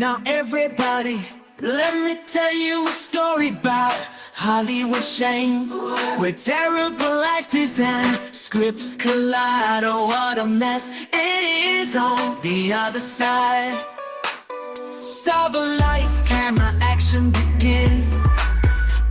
Now everybody, let me tell you a story about Hollywood shame, where terrible actors and scripts collide. Oh, what a mess it is on the other side. Saw the lights, camera, action begin,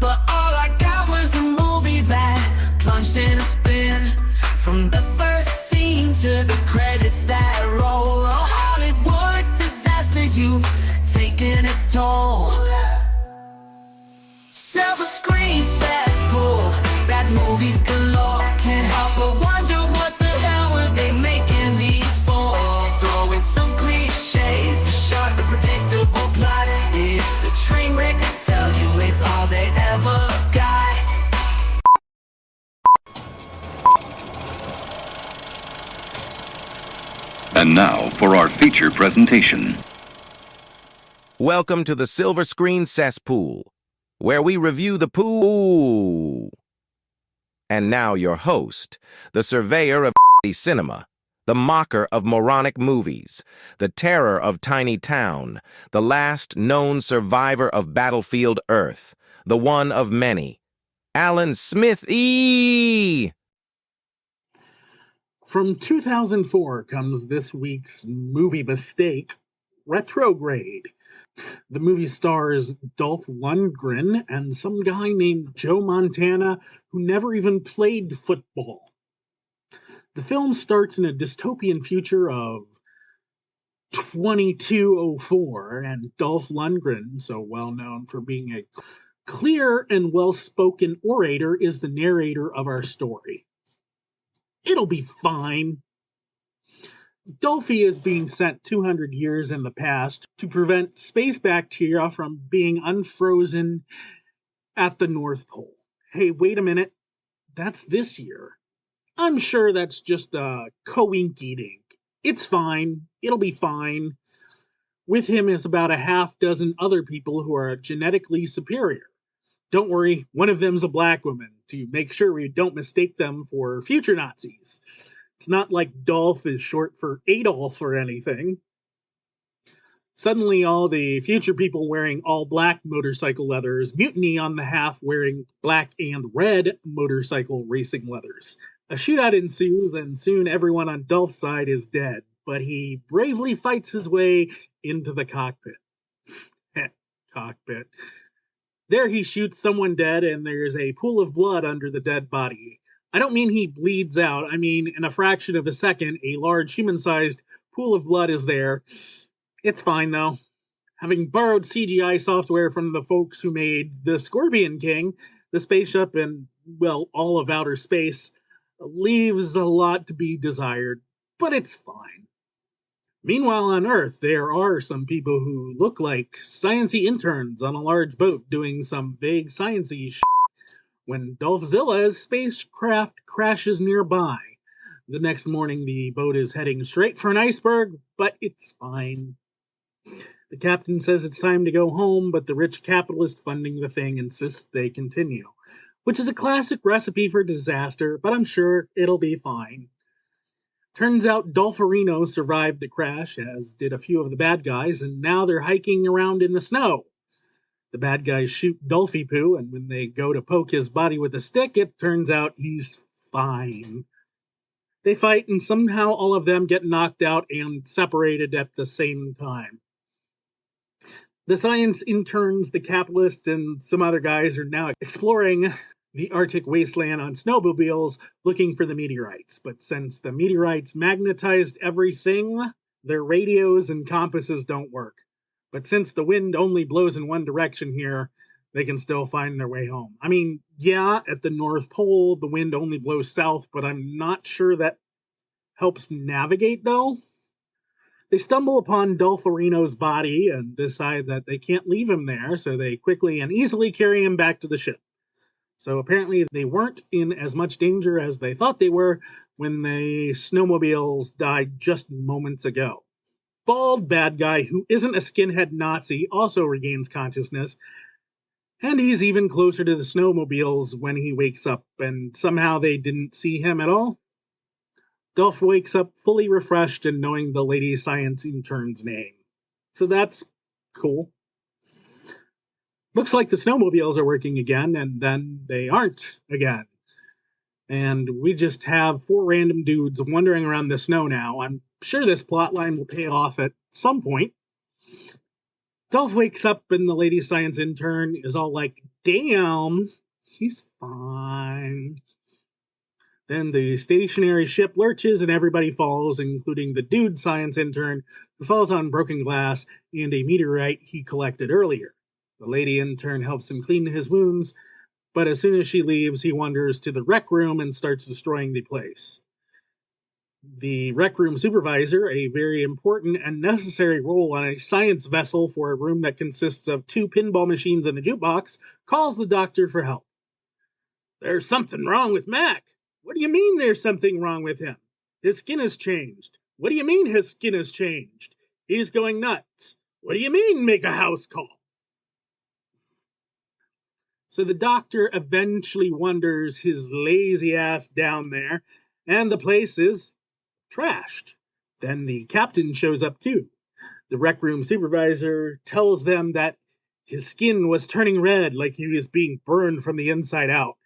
but all I got was a movie that plunged in a spin. From the first scene to the credits that roll, a Hollywood disaster, you've taken its toll. Silver screen cesspool, bad movies galore. Can't help but wonder what the hell were they making these for? Throw in some cliches, the sharp, the predictable plot. It's a train wreck, I tell you, it's all they ever got. And now for our feature presentation. Welcome to the Silver Screen Cesspool, where we review the pool. And now your host, the surveyor of cinema, the mocker of moronic movies, the terror of tiny town, the last known survivor of battlefield Earth, the one of many, Alan Smith-E. From 2004 comes this week's movie mistake, Retrograde. The movie stars Dolph Lundgren and some guy named Joe Montana who never even played football. The film starts in a dystopian future of 2204, and Dolph Lundgren, so well known for being a clear and well-spoken orator, is the narrator of our story. It'll be fine. Dolphy is being sent 200 years in the past to prevent space bacteria from being unfrozen at the North Pole. Hey, wait a minute. That's this year. I'm sure that's just a co-winky dink. It's fine. It'll be fine. With him is about a half dozen other people who are genetically superior. Don't worry, one of them's a black woman, to make sure we don't mistake them for future Nazis. It's not like Dolph is short for Adolph or anything. Suddenly, all the future people wearing all black motorcycle leathers mutiny on the half wearing black and red motorcycle racing leathers. A shootout ensues, and soon everyone on Dolph's side is dead, but he bravely fights his way into the cockpit. Cockpit. There he shoots someone dead, and there's a pool of blood under the dead body. I don't mean he bleeds out. I mean, in a fraction of a second, a large human-sized pool of blood is there. It's fine, though. Having borrowed CGI software from the folks who made The Scorpion King, the spaceship, and, well, all of outer space, leaves a lot to be desired, but it's fine. Meanwhile, on Earth, there are some people who look like science-y interns on a large boat doing some vague science-y shit when Dolphzilla's spacecraft crashes nearby. The next morning, the boat is heading straight for an iceberg, but it's fine. The captain says it's time to go home, but the rich capitalist funding the thing insists they continue, which is a classic recipe for disaster, but I'm sure it'll be fine. Turns out Dolpharino survived the crash, as did a few of the bad guys, and now they're hiking around in the snow. The bad guys shoot Dolphy poo, and when they go to poke his body with a stick, it turns out he's fine. They fight, and somehow all of them get knocked out and separated at the same time. The science interns, the capitalist, and some other guys are now exploring the Arctic wasteland on snowmobiles looking for the meteorites. But since the meteorites magnetized everything, their radios and compasses don't work. But since the wind only blows in one direction here, they can still find their way home. I mean, yeah, at the North Pole, the wind only blows south, but I'm not sure that helps navigate, though. They stumble upon Dolpharino's body and decide that they can't leave him there, so they quickly and easily carry him back to the ship. So apparently they weren't in as much danger as they thought they were when the snowmobiles died just moments ago. Bald bad guy who isn't a skinhead Nazi also regains consciousness, and he's even closer to the snowmobiles when he wakes up, and somehow they didn't see him at all. Dolph wakes up fully refreshed and knowing the lady science intern's name. So that's Cool. Looks like the snowmobiles are working again, and then they aren't again. And we just have 4 random dudes wandering around the snow now. I'm sure this plot line will pay off at some point. Dolph wakes up and the lady science intern is all like, damn, he's fine. Then the stationary ship lurches and everybody falls, including the dude science intern who falls on broken glass and a meteorite he collected earlier. The lady intern helps him clean his wounds, but as soon as she leaves, he wanders to the rec room and starts destroying the place. The rec room supervisor, a very important and necessary role on a science vessel for a room that consists of 2 pinball machines and a jukebox, calls the doctor for help. There's something wrong with Mac. What do you mean there's something wrong with him? His skin has changed. What do you mean his skin has changed? He's going nuts. What do you mean make a house call? So the doctor eventually wanders his lazy ass down there, and the place is trashed. Then the captain shows up too. The rec room supervisor tells them that his skin was turning red like he was being burned from the inside out,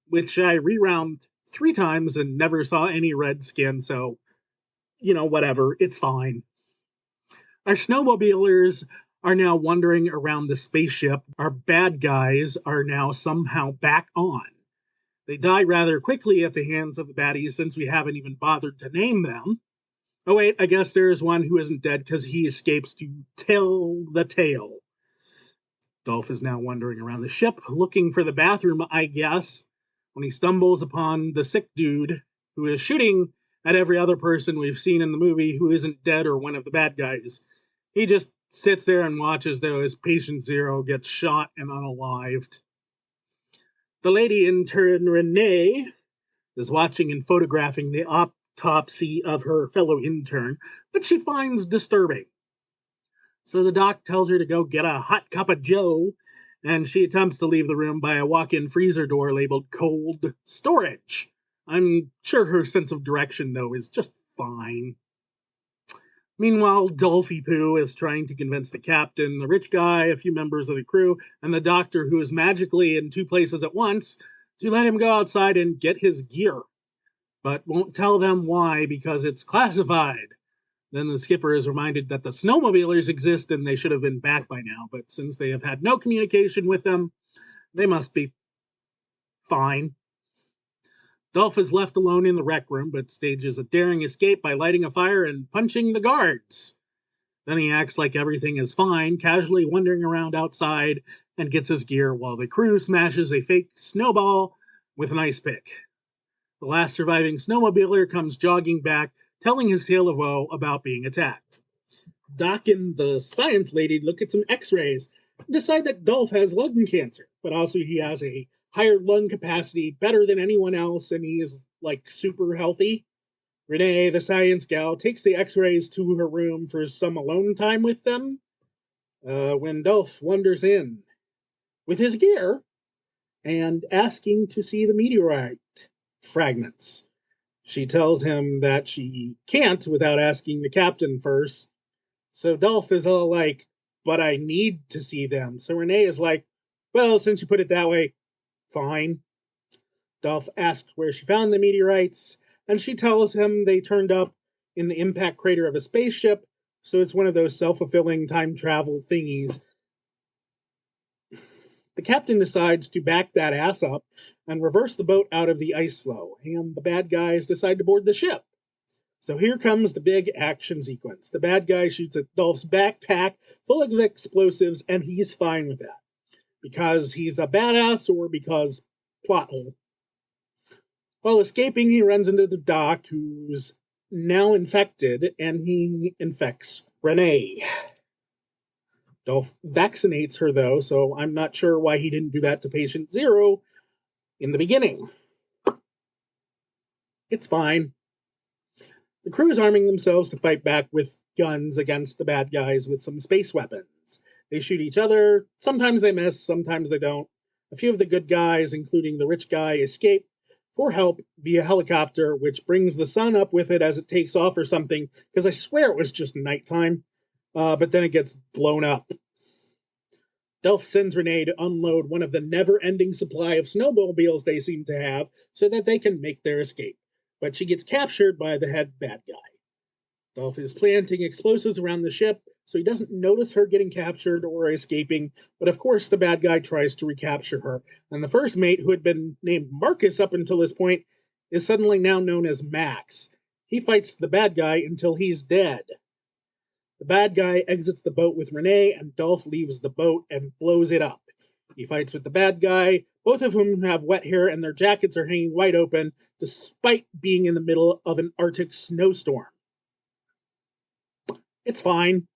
which I rewound 3 times and never saw any red skin, so, whatever, it's fine. Our snowmobilers are now wandering around the spaceship. Our bad guys are now somehow back on. They die rather quickly at the hands of the baddies since we haven't even bothered to name them. Oh wait, I guess there's one who isn't dead because he escapes to tell the tale. Dolph is now wandering around the ship, looking for the bathroom, I guess, when he stumbles upon the sick dude who is shooting at every other person we've seen in the movie who isn't dead or one of the bad guys. He just sits there and watches though as patient 0 gets shot and unalived. The lady intern, Renee, is watching and photographing the autopsy of her fellow intern, which she finds disturbing. So the doc tells her to go get a hot cup of joe, and she attempts to leave the room by a walk-in freezer door labeled cold storage. I'm sure her sense of direction, though, is just fine. Meanwhile, Dolphy Poo is trying to convince the captain, the rich guy, a few members of the crew, and the doctor, who is magically in 2 places at once, to let him go outside and get his gear, but won't tell them why because it's classified. Then the skipper is reminded that the snowmobilers exist and they should have been back by now, but since they have had no communication with them, they must be fine. Dolph is left alone in the rec room, but stages a daring escape by lighting a fire and punching the guards. Then he acts like everything is fine, casually wandering around outside and gets his gear while the crew smashes a fake snowball with an ice pick. The last surviving snowmobiler comes jogging back, telling his tale of woe about being attacked. Doc and the science lady look at some x-rays and decide that Dolph has lung cancer, but also he has a higher lung capacity, better than anyone else, and he is, super healthy. Renee, the science gal, takes the x-rays to her room for some alone time with them, when Dolph wanders in with his gear and asking to see the meteorite fragments. She tells him that she can't without asking the captain first. So Dolph is all like, but I need to see them. So Renee is like, well, since you put it that way, fine. Dolph asks where she found the meteorites, and she tells him they turned up in the impact crater of a spaceship, so it's one of those self-fulfilling time travel thingies. The captain decides to back that ass up and reverse the boat out of the ice flow, and the bad guys decide to board the ship. So here comes the big action sequence. The bad guy shoots at Dolph's backpack full of explosives, and he's fine with that. Because he's a badass or because plot hole. While escaping, he runs into the doc, who's now infected, and he infects Renee. Dolph vaccinates her, though, so I'm not sure why he didn't do that to patient 0 in the beginning. It's fine. The crew is arming themselves to fight back with guns against the bad guys with some space weapons. They shoot each other. Sometimes they miss, sometimes they don't. A few of the good guys, including the rich guy, escape for help via helicopter, which brings the sun up with it as it takes off or something, because I swear it was just nighttime. But then it gets blown up. Dolph sends Renee to unload one of the never-ending supply of snowmobiles they seem to have so that they can make their escape. But she gets captured by the head bad guy. Dolph is planting explosives around the ship, so he doesn't notice her getting captured or escaping, but of course the bad guy tries to recapture her, and the first mate, who had been named Marcus up until this point, is suddenly now known as Max. He fights the bad guy until he's dead. The bad guy exits the boat with Renee, and Dolph leaves the boat and blows it up. He fights with the bad guy, both of whom have wet hair and their jackets are hanging wide open, despite being in the middle of an Arctic snowstorm. It's fine.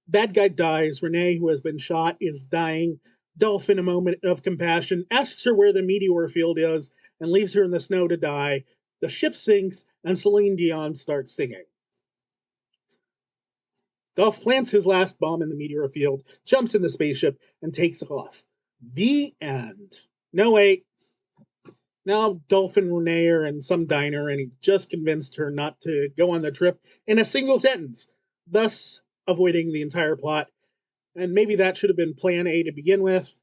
Bad guy dies. Renee, who has been shot, is dying. Dolph, in a moment of compassion, asks her where the meteor field is and leaves her in the snow to die. The ship sinks, and Celine Dion starts singing. Dolph plants his last bomb in the meteor field, jumps in the spaceship, and takes off. The end. No, wait. Now Dolph and Renee are in some diner, and he just convinced her not to go on the trip in a single sentence, thus avoiding the entire plot. And maybe that should have been plan A to begin with,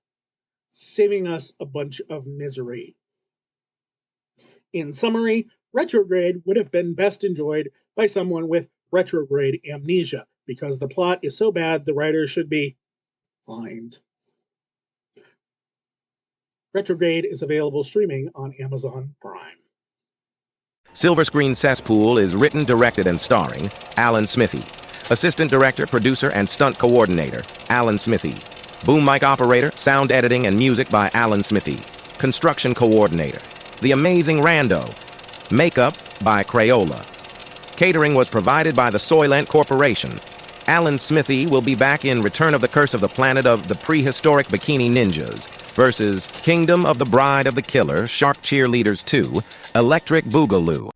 saving us a bunch of misery. In summary, Retrograde would have been best enjoyed by someone with retrograde amnesia, because the plot is so bad the writer should be fined. Retrograde is available streaming on Amazon Prime. Silver Screen Cesspool is written, directed, and starring Alan Smithy. Assistant Director, Producer, and Stunt Coordinator, Alan Smithy. Boom mic operator, sound editing, and music by Alan Smithy. Construction Coordinator, The Amazing Rando. Makeup by Crayola. Catering was provided by the Soylent Corporation. Alan Smithy will be back in Return of the Curse of the Planet of the Prehistoric Bikini Ninjas versus Kingdom of the Bride of the Killer, Shark Cheerleaders 2, Electric Boogaloo.